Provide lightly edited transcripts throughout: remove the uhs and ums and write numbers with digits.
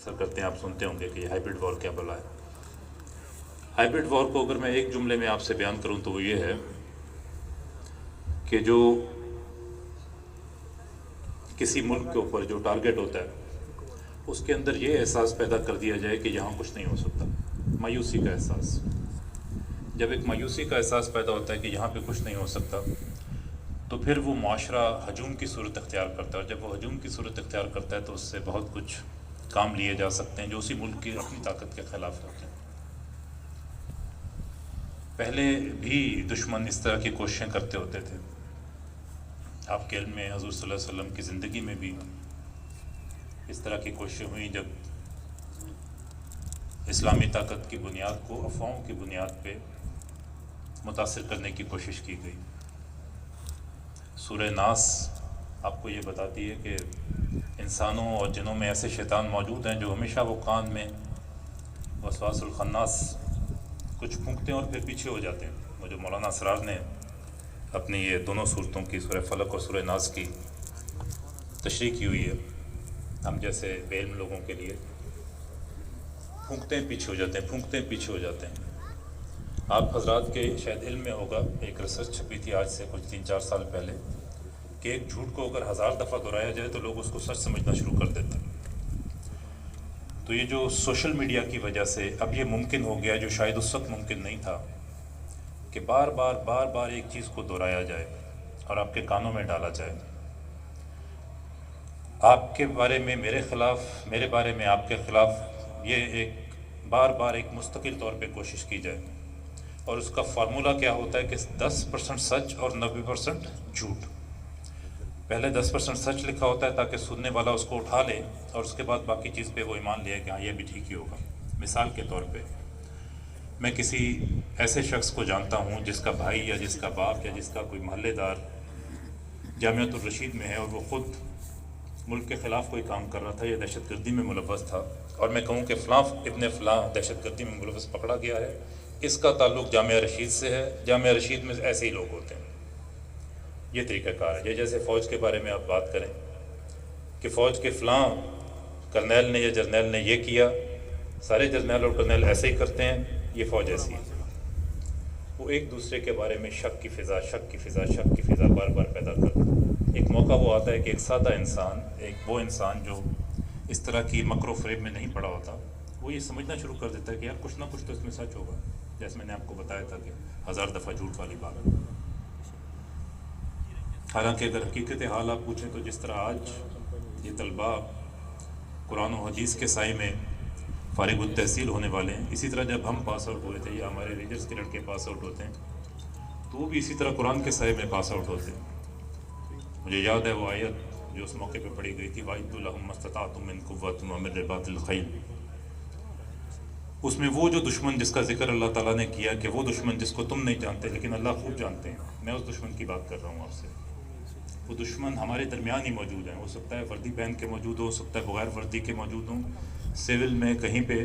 अक्सर करते हैं, आप सुनते होंगे कि हाइब्रिड वॉर क्या बला है। हाइब्रिड वॉर को अगर मैं एक जुमले में आपसे बयान करूं तो वो ये है कि जो किसी मुल्क के ऊपर जो टारगेट होता है उसके अंदर ये एहसास पैदा कर दिया जाए कि यहाँ कुछ नहीं हो सकता, मायूसी का एहसास। जब एक मायूसी का एहसास पैदा होता है कि यहाँ पे कुछ नहीं हो सकता, तो फिर वो माशरा हजूम की सूरत अख्तियार करता है, और जब वो हजूम की सूरत अख्तियार करता है तो उससे बहुत कुछ काम लिए जा सकते हैं जो उसी मुल्क की अपनी ताकत के ख़िलाफ़ होते हैं। पहले भी दुश्मन इस तरह की कोशिशें करते होते थे। आपके इल्म में हज़ूर सल्लल्लाहु अलैहि वसल्लम की ज़िंदगी में भी इस तरह की कोशिशें हुई जब इस्लामी ताकत की बुनियाद को अफवाहों की बुनियाद पे मुतासिर करने की कोशिश की गई। सूरह नास आपको ये बताती है कि इंसानों और जिनों में ऐसे शैतान मौजूद हैं जो हमेशा वो कान में वसवासुल खन्नास कुछ फूंकते हैं और फिर पीछे हो जाते हैं। वो जो मौलाना असरार ने अपनी ये दोनों सूरतों की, सूरह फलक और सूरह नास की तशरीह की हुई है, हम जैसे बेइल्म लोगों के लिए, फूंकते हैं पीछे हो जाते हैं, फूंकते हैं पीछे हो जाते हैं। आप हजरात के शायद इल्म में होगा, एक रिसर्च छपी थी आज से कुछ 3-4 साल पहले कि एक झूठ को अगर 1000 दफ़ा दोहराया जाए तो लोग उसको सच समझना शुरू कर देते हैं। तो ये जो सोशल मीडिया की वजह से अब ये मुमकिन हो गया, जो शायद उस वक्त मुमकिन नहीं था, कि बार बार एक चीज़ को दोहराया जाए और आपके कानों में डाला जाए। आपके बारे में मेरे ख़िलाफ़, मेरे बारे में आपके ख़िलाफ़, ये एक बार एक मुस्तकिल तौर पे कोशिश की जाए। और उसका फार्मूला क्या होता है कि 10% सच और 90% झूठ। पहले 10% सच लिखा होता है ताकि सुनने वाला उसको उठा ले, और उसके बाद बाकी चीज़ पे वो ईमान ले कि हाँ ये भी ठीक ही होगा। मिसाल के तौर पे मैं किसी ऐसे शख्स को जानता हूँ जिसका भाई या जिसका बाप या जिसका कोई महल्लेदार जामियातुर रशीद में है और वो ख़ुद मुल्क के ख़िलाफ़ कोई काम कर रहा था या दहशतगर्दी में मुलव्वस था, और मैं कहूँ कि फ़लाँ इब्ने फ़लाँ दहशतगर्दी में मुलव्वस पकड़ा गया है, इसका ताल्लुक़ जामिया रशीद से है, जामिया रशीद में ऐसे ही लोग होते हैं। ये तरीक़ाकार है। ये जैसे फ़ौज के बारे में आप बात करें कि फ़ौज के फ़लाँ कर्नैल ने या जर्नैल ने ये किया, सारे जर्नैल और कर्नैल ऐसे ही करते हैं, ये फ़ौज ऐसी है। वो एक दूसरे के बारे में शक की फ़िज़ा बार पैदा करता। एक मौका वो आता है कि एक सादा इंसान, एक वो इंसान जो इस तरह की मकरो फ़रेब में नहीं पड़ा होता, वो ये समझना शुरू कर देता है कि यार कुछ ना कुछ तो इसमें सच होगा। जैसे मैंने आपको बताया था कि 1000 दफ़ा झूठ वाली बात। हालांकि अगर हकीकत हाल आप पूछें तो जिस तरह आज ये तलबा कुरान और हदीस के साए में फारिग तहसील होने वाले हैं, इसी तरह जब हम पास आउट हुए थे या हमारे रीजर्स के लड़के पास आउट होते हैं तो वो भी इसी तरह कुरान के साए में पास आउट होते हैं। मुझे याद है वो आयत जो उस मौके पे पढ़ी गई थी, वाइदु लहुम मस्तताअतुम मिन कुव्वतिन व मिन रिबातिल खैल। उसमें वो जो दुश्मन जिसका जिक्र अल्लाह ताला ने किया कि वो दुश्मन जिसको तुम नहीं जानते लेकिन अल्लाह खूब जानते हैं, मैं उस दुश्मन की बात कर रहा हूँ आपसे। वो दुश्मन हमारे दरमियान ही मौजूद है। हो सकता है वर्दी पहन के मौजूद हो सकता है बगैर वर्दी के मौजूद हों, सिविल में कहीं पे,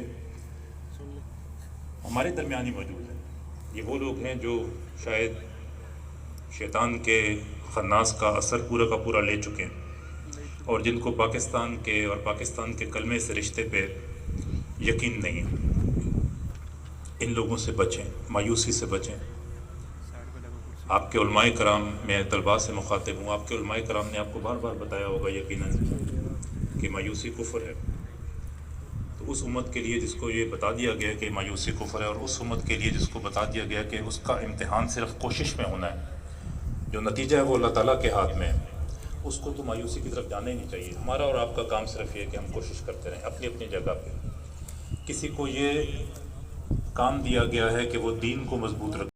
हमारे दरमियान ही मौजूद है। ये वो लोग हैं जो शायद शैतान के खन्नास का असर पूरा का पूरा ले चुके हैं और जिनको पाकिस्तान के और पाकिस्तान के कलमे से रिश्ते पे यकीन नहीं है। इन लोगों से बचें, मायूसी से बचें। आपके उलमाए कराम, मैं तलबा से मुखातिब हूँ, आपके उलमाए कराम ने आपको बार बताया होगा यकीनन कि मायूसी कुफ्र है। तो उस उम्मत के लिए जिसको ये बता दिया गया कि मायूसी कुफ्र है, और उस उम्मत के लिए जिसको बता दिया गया कि उसका इम्तिहान सिर्फ कोशिश में होना है, जो नतीजा है वो अल्लाह ताला के हाथ में है, उसको तो मायूसी की तरफ जाना ही नहीं चाहिए। हमारा और आपका काम सिर्फ ये है कि हम कोशिश करते रहें अपनी अपनी जगह पे। किसी को ये काम दिया गया है कि वो दीन को मजबूत रखे।